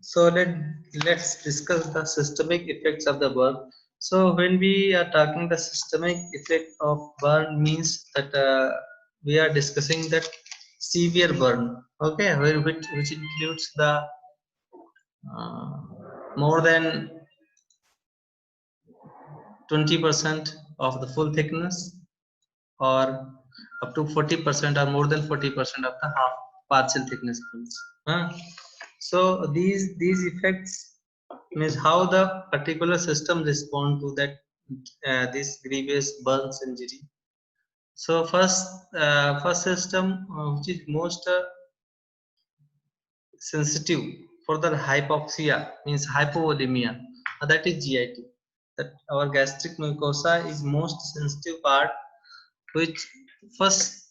So let's discuss the systemic effects of the burn. So when we are talking the systemic effect of burn means that we are discussing that severe burn. Okay, which includes the uh, more than 20% of the full thickness, or up to 40% or more than 40% of the half partial thickness burns. So these effects means how the particular system respond to that this grievous burns injury. So first system which is most sensitive for the hypoxia means hypovolemia, that is GIT. That our gastric mucosa is most sensitive part, which first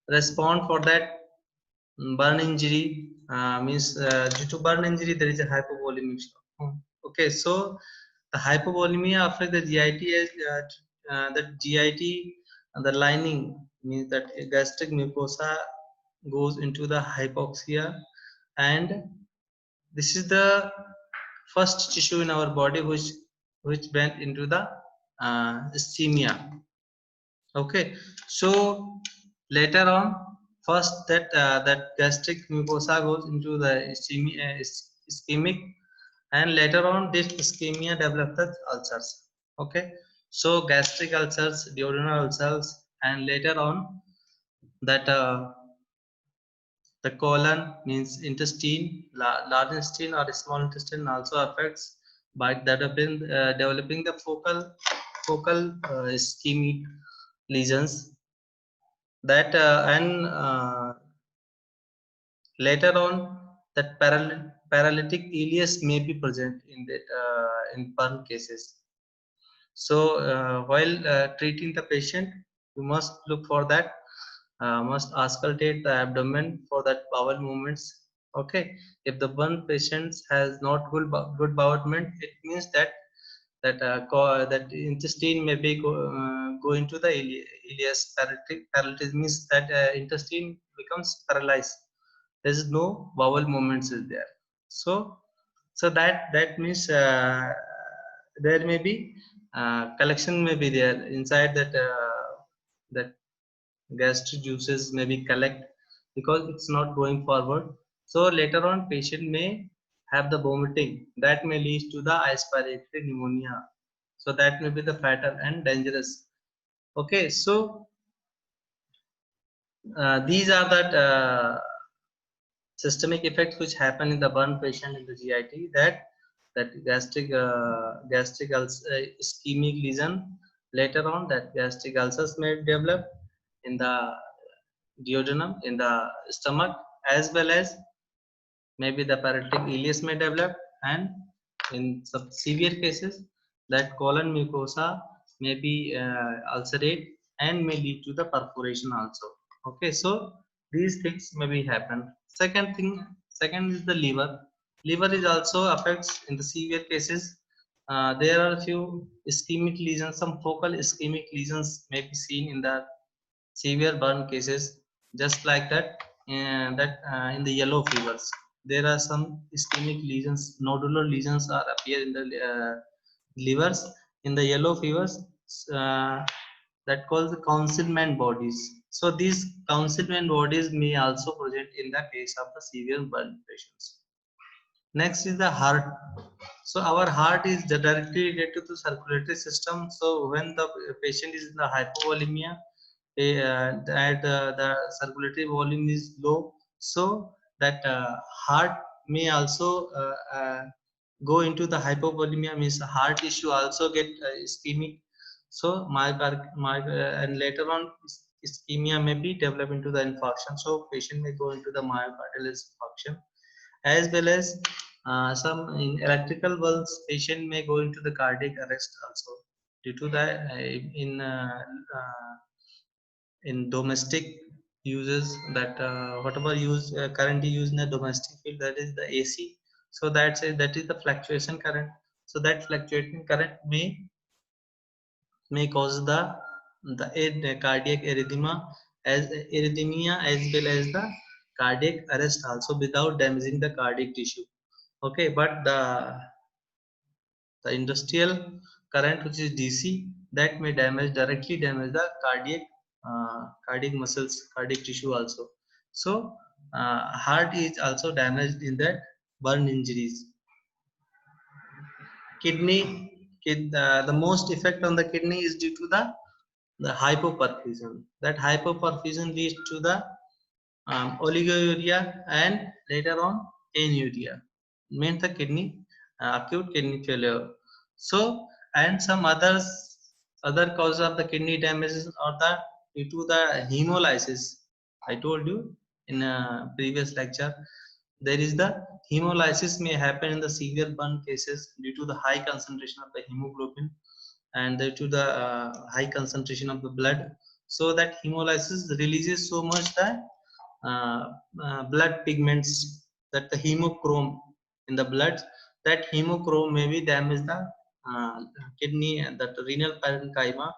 respond for that burn injury, means due to burn injury there is a hypovolemia. Okay, so the hypovolemia affect the GIT as the GIT, the lining means that gastric mucosa goes into the hypoxia, and this is the first tissue in our body which went into the ischemia. Okay, so later on, first that gastric mucosa goes into the ischemic, and later on this ischemia develops the ulcers. Okay, so gastric ulcers, duodenal ulcers, and later on that the colon means intestine, large intestine or small intestine also affects by developing the focal ischemic lesions. That and later on that paralytic ileus may be present in that in burn cases. So while treating the patient, you must look for that, must auscultate the abdomen for that bowel movements. Okay, if the burn patient has not good bowel movement, it means that that intestine may be go into the ileus. Paralysis means that intestine becomes paralyzed. There is no bowel movements is there. So that means there may be collection may be there inside that gastric juices may be collect because it's not going forward. So later on patient may have the vomiting that may lead to the aspiratory pneumonia. So that may be the fatal and dangerous. Okay, so these are that systemic effects which happen in the burn patient in the GIT, that gastric ischemic lesion. Later on that gastric ulcers may develop in the duodenum, in the stomach, as well as maybe the paralytic ileus may develop, and in some severe cases that colon mucosa may be ulcerate and may lead to the perforation also. Okay, so these things may be happen. Second is the liver. Liver is also affects in the severe cases. There are few ischemic lesions, some focal ischemic lesions may be seen in the severe burn cases, just like that. In the yellow fevers there are some ischemic lesions, nodular lesions are appear in the livers. In the yellow fevers, uh, that calls the concealment bodies. So these concealment bodies may also present in the case of the severe burn patients. Next is the heart. So our heart is directly related to the circulatory system. So when the patient is in the hypovolemia, that the circulatory volume is low, so that heart may also go into the hypovolemia, means the heart issue also get ischemic. So and later on ischemia may be develop into the infarction. So patient may go into the myocardial infarction, as well as some in electrical bulbs patient may go into the cardiac arrest also, due to that in domestic uses, that whatever use currently used in the domestic field, that is the AC. So that is the fluctuation current. So that fluctuating current may cause the cardiac arrhythmia, as well as the cardiac arrest also without damaging the cardiac tissue. Okay, but the industrial current, which is DC, that may directly damage the cardiac muscles, cardiac tissue also. So heart is also damaged in that burn injuries. The most effect on the kidney is due to the hypoperfusion. That hypoperfusion leads to the oliguria and later on anuria, means the acute kidney failure. So, and some other causes of the kidney damages are the due to the hemolysis. I told you in a previous lecture, there is the hemolysis may happen in the severe burn cases due to the high concentration of the hemoglobin and due to the high concentration of the blood. So that hemolysis releases so much that uh, blood pigments, that the hemochrome in the blood, that hemochrome may be damage the uh, kidney and that renal parenchyma,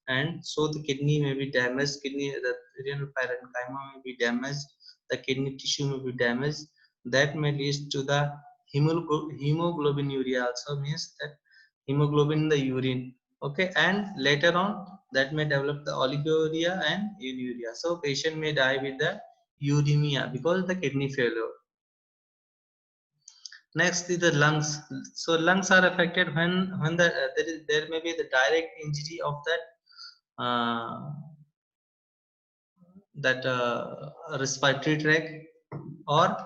and so the kidney may be damaged, the renal parenchyma may be damaged, the kidney tissue may be damaged. That may lead to the hemoglobinuria also, means that hemoglobin in the urine. Okay, and later on that may develop the oliguria and anuria. So patient may die with the uremia because of the kidney failure. Next is the lungs. So lungs are affected when there may be the direct injury of that respiratory tract, or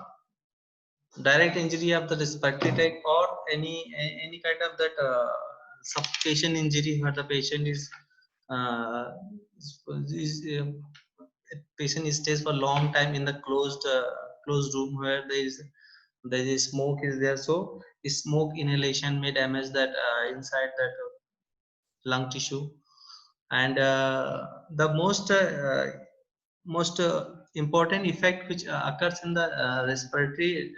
direct injury of the respiratory tract, or any kind of that suffocation injury where the patient uh, is patient stays for a long time in the closed room where there is smoke is there. So smoke inhalation may damage that inside that lung tissue. And the most important effect which occurs in the respiratory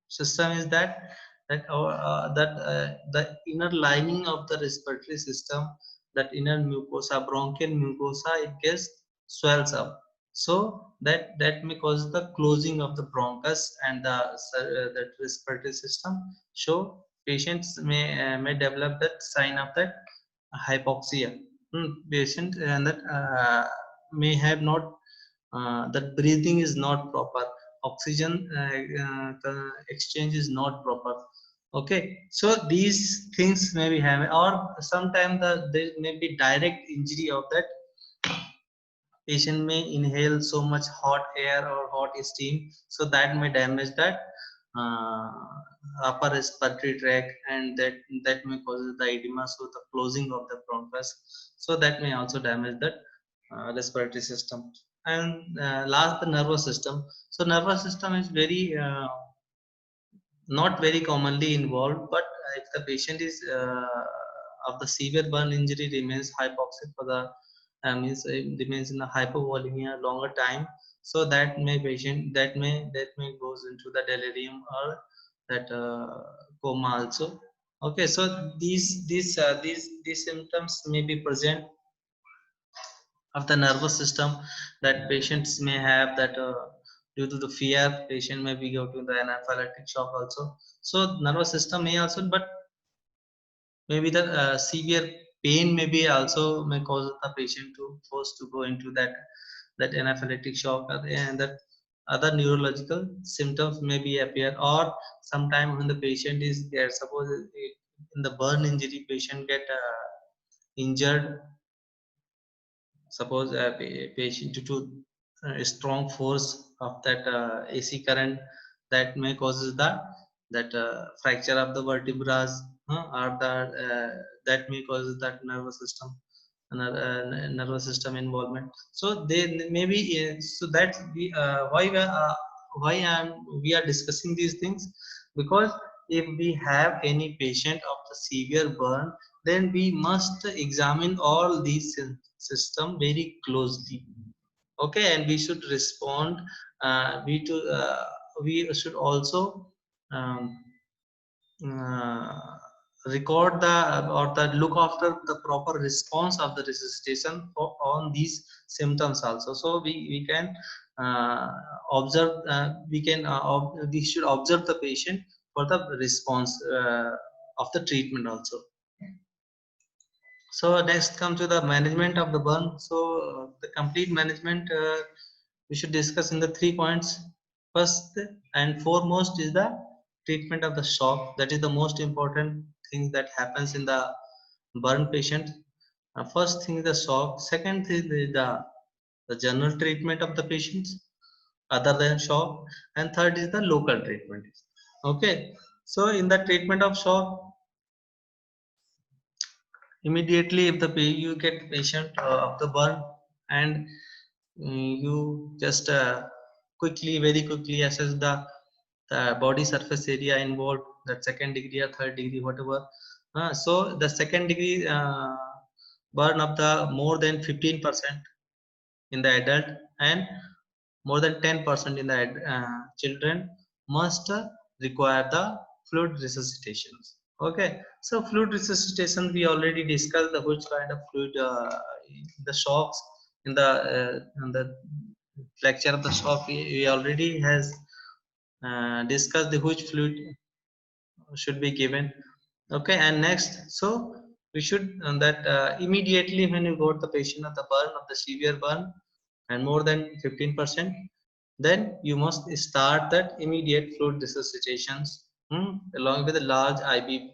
system is that the inner lining of the respiratory system, that inner mucosa, bronchial mucosa, it gets swells up. So that may cause the closing of the bronchus and that respiratory system. So patients may develop that sign of that hypoxia. Patient and that may have not that breathing is not proper, oxygen exchange is not proper. Okay, so these things may be having, or sometimes there may be direct injury of that patient may inhale so much hot air or hot steam, so that may damage that uh, upper respiratory tract, and that may cause the edema, so the closing of the bronchus. So that may also damage that respiratory system. And last, the nervous system. So nervous system is very not very commonly involved, but if the patient is of the severe burn injury remains hypoxic for the means remains in the hypovolemia longer time, so that may goes into the delirium or that coma also. Okay, so these symptoms may be present of the nervous system, that patients may have that due to the fear, patient may be go to the anaphylactic shock also. So nervous system may also, but maybe the severe pain may be also may cause the patient to forced to go into that anaphylactic shock, and that other neurological symptoms may be appear. Or sometime when the patient is there, suppose in the burn injury patient get injured, suppose a patient due to a strong force of that AC current, that may causes that fracture of the vertebrae, or that may cause that nervous system involvement. So they maybe so that's why we are discussing these things, because if we have any patient of the severe burn, then we must examine all these system very closely. Okay, and we should respond, we should also um, uh, record the or the look after the proper response of the resuscitation on these symptoms also. So we can uh, observe, we should observe the patient for the response of the treatment also. So next come to the management of the burn. So the complete management we should discuss in the 3 points. First and foremost is the treatment of the shock. That is the most important thing that happens in the burn patient. First thing is the shock. Second thing is the general treatment of the patients other than shock, and third is the local treatment. Okay. So in the treatment of shock, immediately if the you get patient of the burn, and you just very quickly assess the body surface area involved, that second degree or third degree, whatever. So the second degree burn of the more than 15% in the adult and more than 10% in the children must require the fluid resuscitations. Okay, so fluid resuscitation we already discussed the which kind of fluid, the shocks in the lecture of the shock we already has discussed the which fluid should be given. Okay, and next, so we should that immediately when you got the patient of the burn of the severe burn and more than 15%, then you must start that immediate fluid resuscitations, along with a large IB,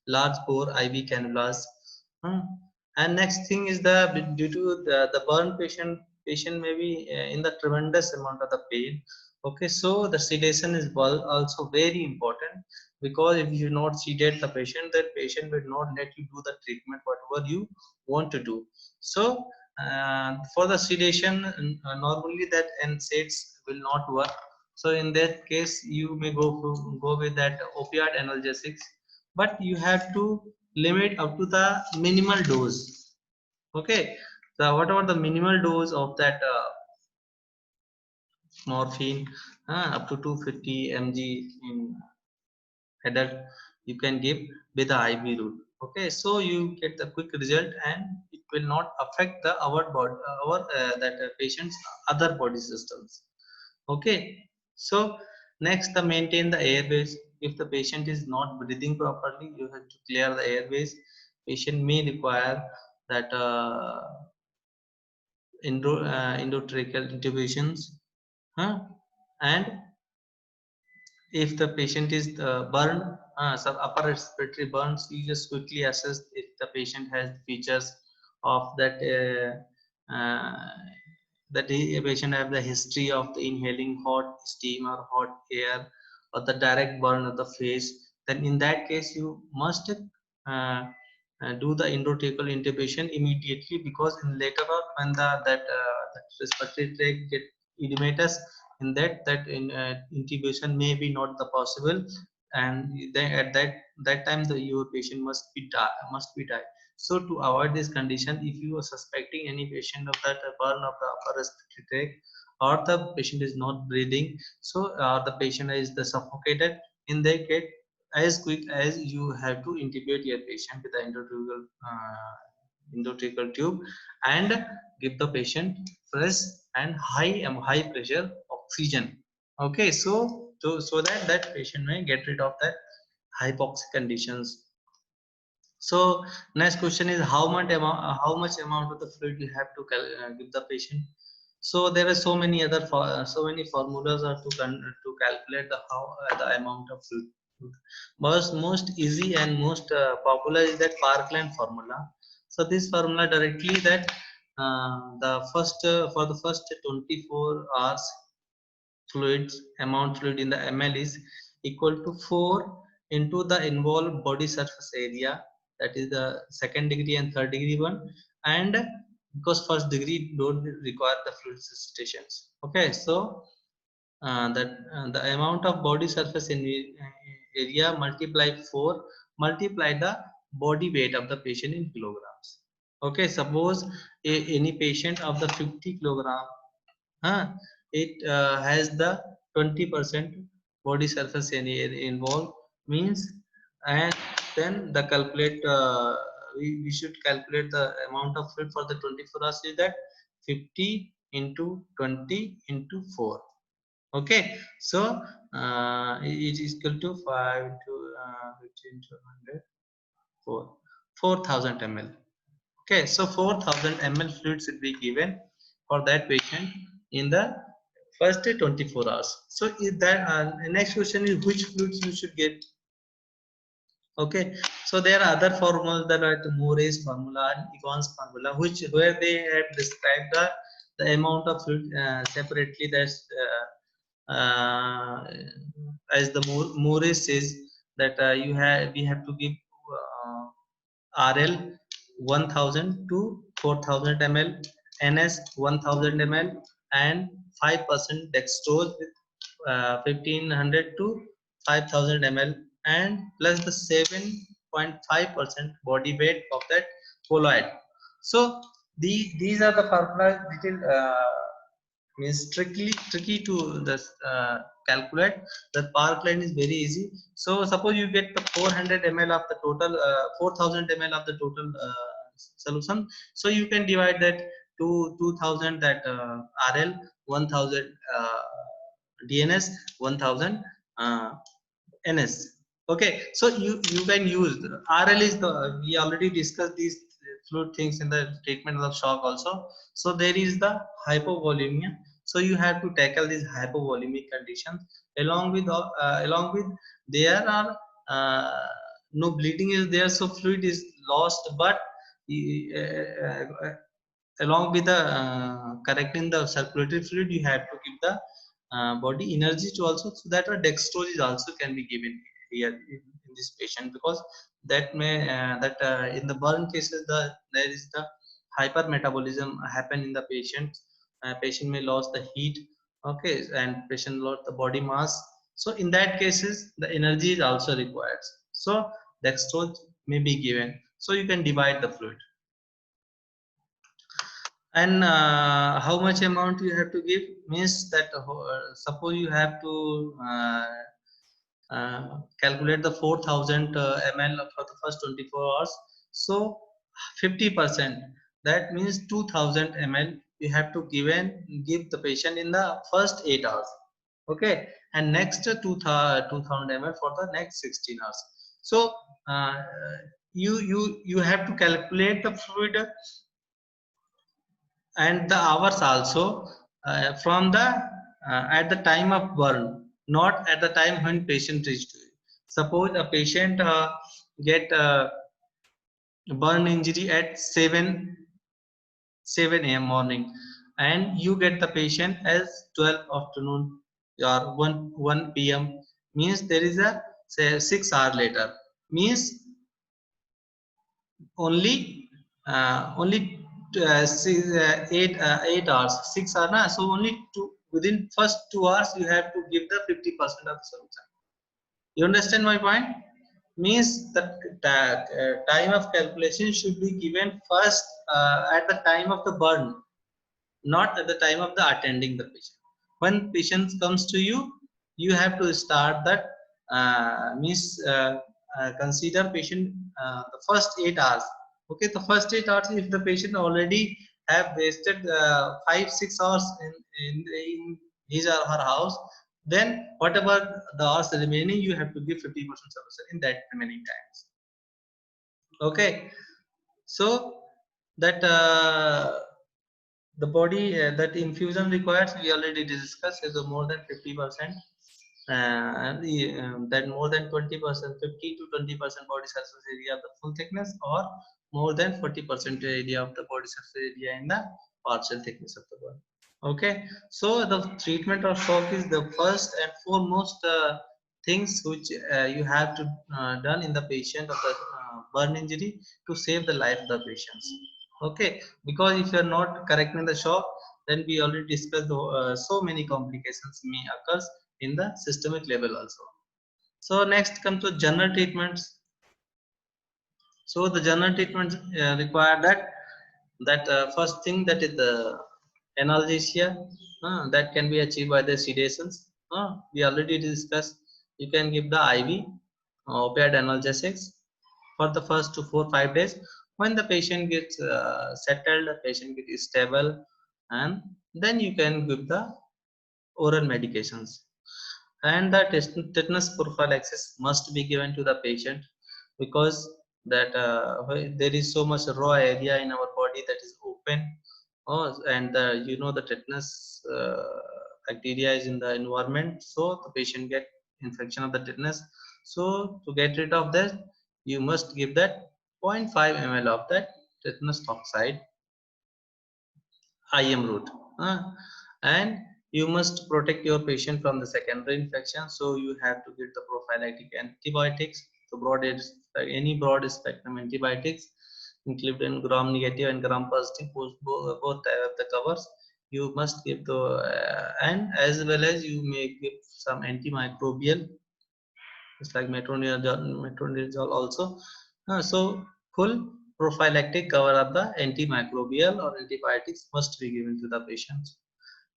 large bore IB cannulas. hmm. And next thing is the due to the burn patient may be in the tremendous amount of the pain. Okay, so the sedation is also very important, because if you not sedate the patient, that patient will not let you do the treatment whatever you want to do. So for the sedation, normally that NSAIDs will not work. So in that case, you may go with that opioid analgesics, but you have to limit up to the minimal dose. Okay, so whatever the minimal dose of that morphine, up to 250 mg in adult, you can give with the IV route. Okay, so you get the quick result, and it will not affect the our body, our that patient's other body systems. Okay, so next, the maintain the airways. If the patient is not breathing properly, you have to clear the airways. Patient may require that endotracheal intubations, and if the patient is burned, some upper respiratory burns, you just quickly assess if the patient has features of that that the patient have the history of the inhaling hot steam or hot air, or the direct burn of the face. Then in that case you must do the endotracheal intubation immediately, because in later on when that respiratory tract get edematous, in that intubation may be not the possible, and then at that time your patient must be died. So to avoid this condition, if you are suspecting any patient of that burn of the upper respiratory tract, or the patient is not breathing, so the patient is the suffocated, in that case, as quick as you have to intubate your patient with the endotracheal tube, and give the patient fresh and high pressure oxygen. Okay, so that that patient may get rid of that hypoxic conditions. So next question is how much amount of the fluid you have to give the patient. So there are so many formulas are to calculate the amount of fluid. Most easy and most popular is that Parkland formula. So this formula directly that the first for the first 24 hours, fluid in the ml is equal to 4 into the involved body surface area, that is the second degree and third degree one, and because first degree don't require the fluid resuscitations. Okay, so that the amount of body surface in area multiply 4, multiply the body weight of the patient in kilograms. Okay, suppose any patient of the 50 kilogram, it has the 20% body surface area involved, means and then the calculate we should calculate the amount of fluid for the 24 hours is that 50 into 20 into 4. Okay, so it is equal to 5 into 50 into 100, 4000 ml. Okay, so 4000 ml fluid should be given for that patient in the first 24 hours. So is that next question is which fluids you should get. Okay, so there are other formulas that are the Moore's formula and Egan's formula, which where they have described the amount of fluid separately. That's as the Moore says that we have to give RL 1000 to 4000 ml, NS 1000 ml, and 5% dextrose with 1500 to 5000 ml, and plus the 7.5% body weight of that colloid. So these are the formulas little means tricky to the calculate. The Park line is very easy. So suppose you get the 400 ml of the total 4000 ml of the total solution. So you can divide that to 2000 that RL, 1000 DNS, 1000 NS. Okay, so you can use RL is the we already discussed these fluid things in the treatment of shock also. So there is the hypovolemia. So you have to tackle these hypovolemic conditions along with there are no bleeding is there, so fluid is lost, but along with the correcting the circulatory fluid, you have to give the body energy to also, so that dextrose is also can be given here in this patient, because that may that in the burn cases there is the hypermetabolism happen in the patient. Patient may lose the heat, okay, and patient lost the body mass. So in that cases the energy is also required, so dextrose may be given, so you can divide the fluid. And how much amount you have to give means that suppose you have to calculate the 4000 ml for the first 24 hours. So 50%, that means 2000 ml you have to give the patient in the first 8 hours. Okay, and next 2000 ml for the next 16 hours. So uh, you have to calculate the fluid and the hours also from the at the time of burn, not at the time when patient reached to it. Suppose a patient get burn injury at 7 a.m. morning, and you get the patient as 12 afternoon or 1 p.m. means there is a say 6 hour later, means only 8 hours, 6 hours na? So only within first 2 hours you have to give the 50% of the solution. You understand my point? Means that time of calculation should be given first at the time of the burn, not at the time of the attending the patient. When patient comes to you, you have to start that means consider patient the first 8 hours. Okay, the first 8 hours, if the patient already have wasted 5-6 hours in his or her house, then whatever the hours remaining, you have to give 50% solution in that remaining times. Okay, so that the body that infusion requires, we already discussed, is more than 50%, and then more than 20%, 15 to 20% body surface area of the full thickness, or more than 40% area of the body surface area in the partial thickness of the burn. Okay, so the treatment of shock is the first and foremost things which you have to done in the patient of the burn injury to save the life of the patients. Okay, because if you are not correcting the shock, then we already discussed so many complications may occur in the systemic level also. So next come to general treatments. So the general treatments require that first thing, that is the analgesia, that can be achieved by the sedations. We already discussed. You can give the IV, opioid analgesics for the first to 4 5 days. When the patient gets settled, the patient gets stable, and then you can give the oral medications. And the tetanus prophylaxis must be given to the patient, because that there is so much raw area in our body that is open. Oh, and the tetanus bacteria is in the environment, so the patient get infection of the tetanus. So to get rid of that, you must give that 0.5 ml of that tetanus toxide IM route. And you must protect your patient from the secondary infection, so you have to give the prophylactic antibiotics. So any broad spectrum antibiotics, including gram negative and gram positive, both type of the covers. You must give the and as well as you may give some antimicrobial, it's like metronidazole also. So full prophylactic cover of the antimicrobial or antibiotics must be given to the patients.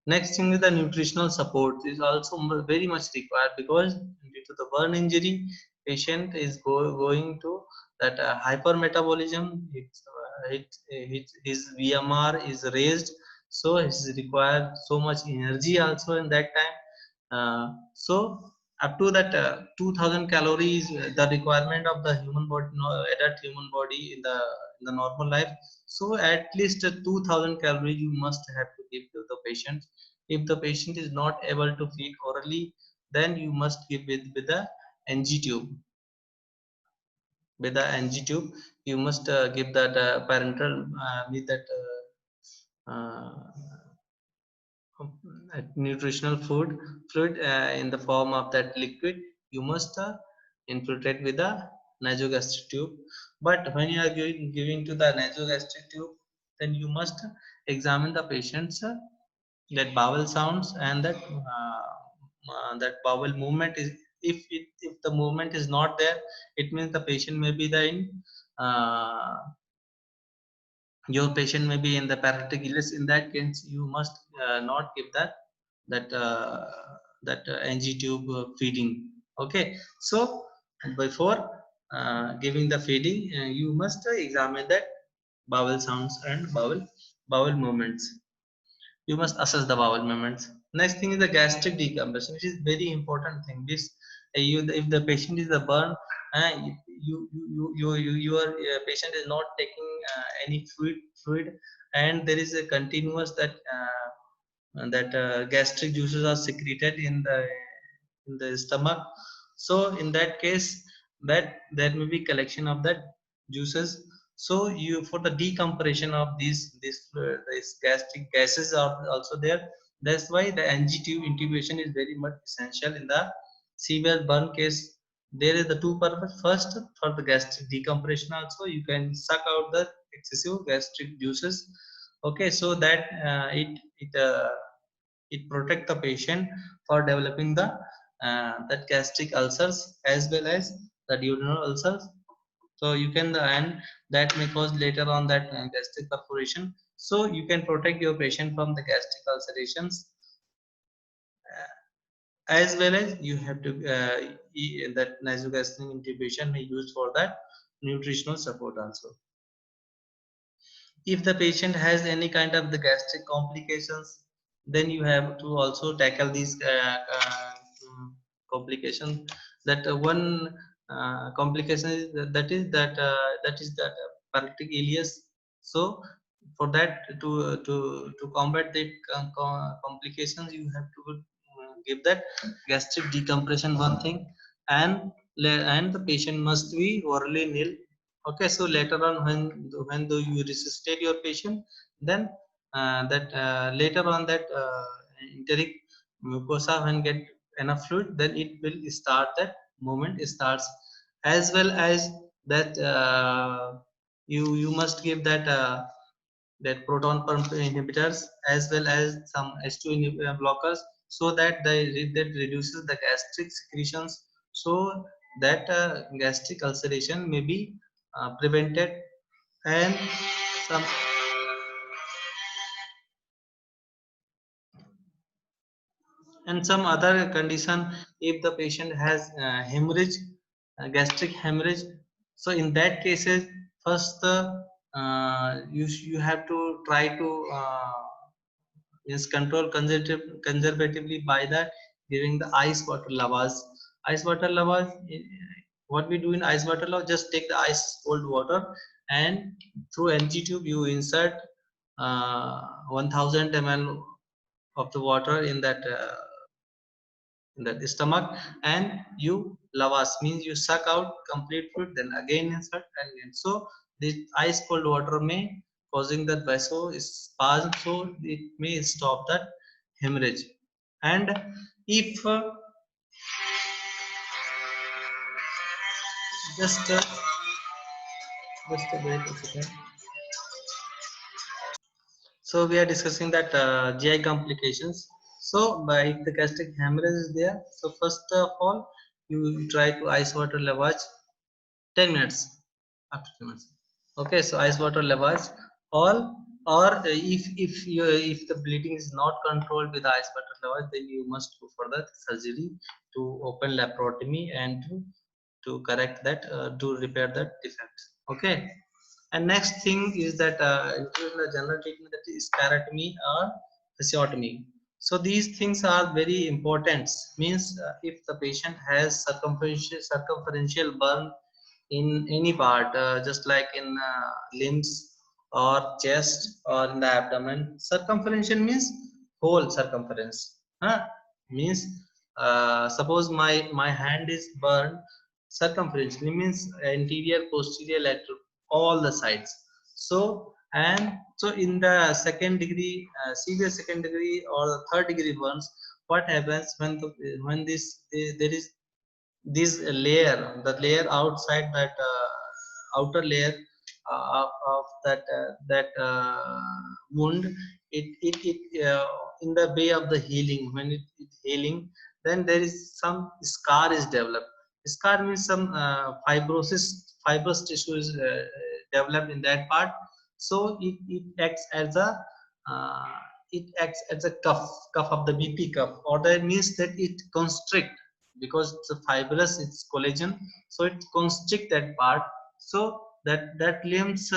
Next thing is the nutritional support is also very much required, because due to the burn injury, patient is going to that hypermetabolism. His VMR is raised, so he required so much energy also in that time. So up to that 2000 calories, the requirement of the human body, adult human body in the normal life. So at least 2000 calories you must have to give to the patient. If the patient is not able to feed orally, then you must give with the NG tube. With the NG tube, you must give that parental with that nutritional fluid in the form of that liquid. You must infiltrate with the nasogastric tube. But when you are giving to the nasogastric tube, then you must examine the patient's that bowel sounds, and that bowel movement is, if the movement is not there, it means the patient may be the in uh, your patient may be in the paralytic illness. In that case, you must not give that NG tube feeding. Okay, so before giving the feeding, you must examine that bowel sounds and bowel movements. You must assess the bowel movements. Next thing is the gastric decompression, which is very important thing. This if the patient is a burn, your patient is not taking any fluid, and there is a continuous that gastric juices are secreted in the stomach. So in that case, that there may be collection of that juices. So you, for the decompression of these gastric gases are also there. That's why the NG tube intubation is very much essential in the severe burn case. There is the two purpose. First, for the gastric decompression also, you can suck out the excessive gastric juices. Okay, so that it protect the patient for developing the that gastric ulcers as well as the duodenal ulcers. So you can, and that may cause later on that gastric perforation. So you can protect your patient from the gastric ulcerations, as well as you have to that nasogastric intubation may used for that nutritional support also. If the patient has any kind of the gastric complications, then you have to also tackle these complications. That one complication is that paralytic ileus. So for that, to combat the complications, you have to give that gastric decompression one thing. And the patient must be orally nil. Okay, so later on, when do you resuscitate your patient, then that later on that enteric mucosa when get enough fluid, then it will start, that movement starts. As well as that you must give that proton pump inhibitors, as well as some H2 blockers, so that that reduces the gastric secretions, so that gastric ulceration may be prevented. And some other condition, if the patient has hemorrhage, gastric hemorrhage. So in that cases, first you have to try to is controlled conservatively by that giving the ice water lavage. Ice water lavage, what we do in ice water lavage, just take the ice cold water and through NG tube you insert 1000 ml of the water in that stomach, and you lavas means you suck out complete food, then again insert and again. So the ice cold water may causing that vasospasm, so it may stop that hemorrhage. And if just just wait a second. So we are discussing that GI complications. So by if the gastric hemorrhage is there, so first of all you try to ice water lavage 10 minutes, after 10 minutes. Okay, so ice water lavage all, or if the bleeding is not controlled with ice water lavage, then you must go for the surgery to open laparotomy and to correct that, to repair that defect. Okay. And next thing is that including the general treatment, that is sclerotomy or fasciotomy. So these things are very important. Means if the patient has circumferential burn in any part, just like in limbs or chest or in the abdomen. Circumferential means whole circumference. Huh? Means suppose my hand is burned circumferentially, means anterior, posterior, lateral, all the sides. So and so in the second degree, severe second degree or the third degree burns, what happens when there is this layer, the layer outside that outer layer of that wound, it in the way of the healing, when it healing, then there is some scar is developed. Scar means some fibrous tissue is developed in that part. So it acts as a uh, it acts as a cuff of the BP cuff, or that means that it constrict, because it's a fibrous, it's collagen, so it constrict that part. So that limbs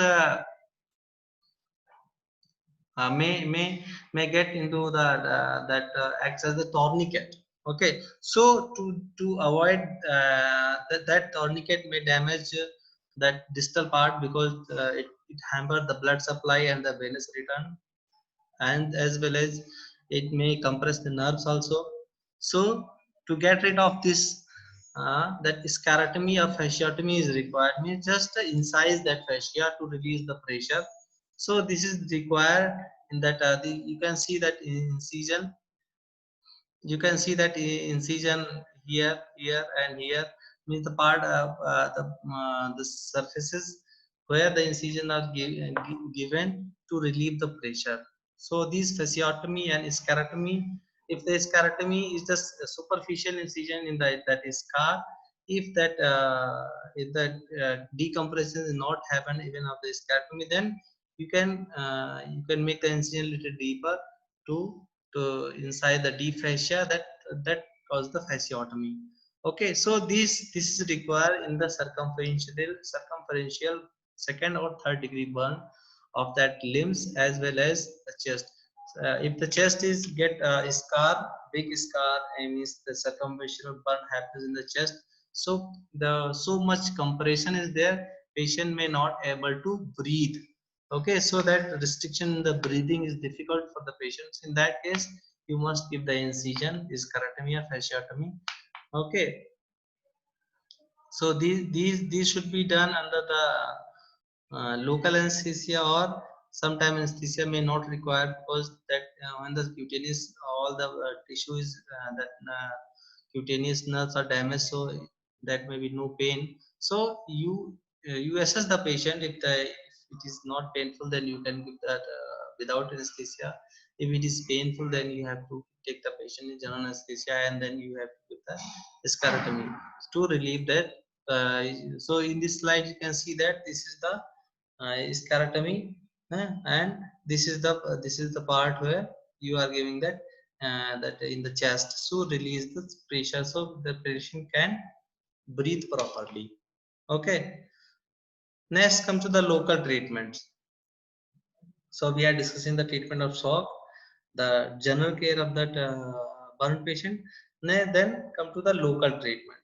may get into the that acts as a tourniquet. Okay, so to avoid that tourniquet may damage that distal part, because it hamper the blood supply and the venous return, and as well as it may compress the nerves also. So to get rid of this, that sclerotomy or fasciotomy is required, means just incise that fascia to release the pressure. So this is required in that you can see that incision, you can see that incision here, here and here, means the part of the surfaces where the incision are given to relieve the pressure. So these fasciotomy and sclerotomy, if the sclerotomy is just a superficial incision in the that is scar, if that decompression is not happen even of the sclerotomy, then you can make the incision little deeper to inside the deep fascia, that cause the fasciotomy. Okay, so this is required in the circumferential second or third degree burn of that limbs as well as the chest. If the chest is get a scar, big scar, and means the circumferential burn happens in the chest, so the so much compression is there, patient may not able to breathe. Okay, so that restriction in the breathing is difficult for the patients. In that case, you must give the incision, is sclerotomy or fasciotomy. Okay, so these should be done under the local anesthesia, or sometimes anesthesia may not require, because that when the cutaneous, all the tissue is that cutaneous nerves are damaged, so that may be no pain. So you assess the patient. If it is not painful, then you can give that without anesthesia. If it is painful, then you have to take the patient in general anesthesia, and then you have to give the sclerotomy to relieve that. uh, so in this slide you can see that this is the sclerotomy, and this is the part where you are giving that in the chest, so release the pressure, so the patient can breathe properly. Okay. Next, come to the local treatments. So we are discussing the treatment of shock, the general care of that burn patient. Then come to the local treatment.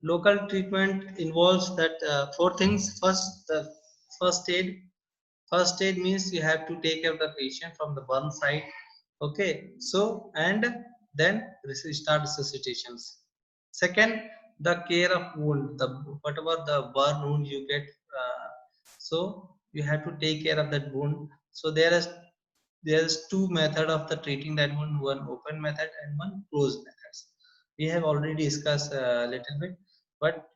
Local treatment involves that four things. First, the first aid. First aid means you have to take care of the patient from the burn site. Okay, so and then start resuscitations. Second, the care of wound, the whatever the burn wound you get, so you have to take care of that wound. So there is two method of the treating that one open method and one closed methods. We have already discussed a little bit, but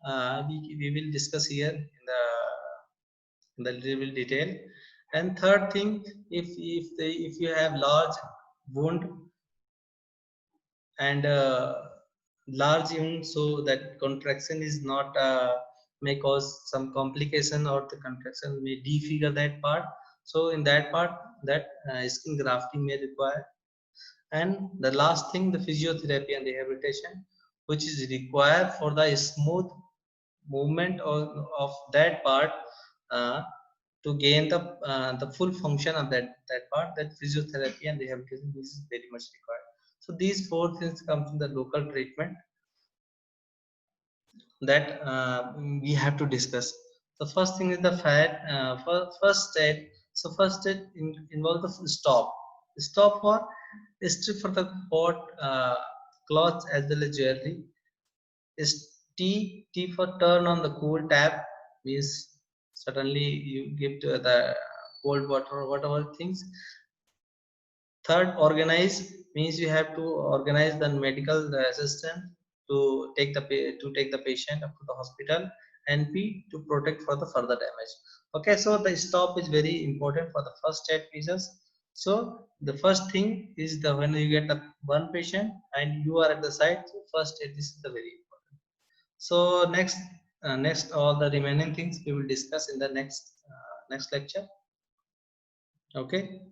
we will discuss here in the little bit detail. And third thing, if you have large wound and large wound, so that contraction is not may cause some complication, or the contraction may defigure that part. So in that part, that skin grafting may require. And the last thing, the physiotherapy and rehabilitation, which is required for the smooth movement of that part, uh, to gain the full function of that part. That physiotherapy and rehabilitation is very much required. So these four things come from the local treatment that we have to discuss. The first thing is the first aid. So first aid involves the stop for strip for the pot, cloths as well as jewelry. Is T for turn on the cool tap, means suddenly you give to the cold water or whatever things. Third, organize, means you have to organize the medical assistant to take the patient up to the hospital. And P, to protect for the further damage. Okay, so the stop is very important for the first aid pieces. So the first thing is the when you get a one patient and you are at the site, so first aid is the very important. So next all the remaining things we will discuss in the next lecture. Okay.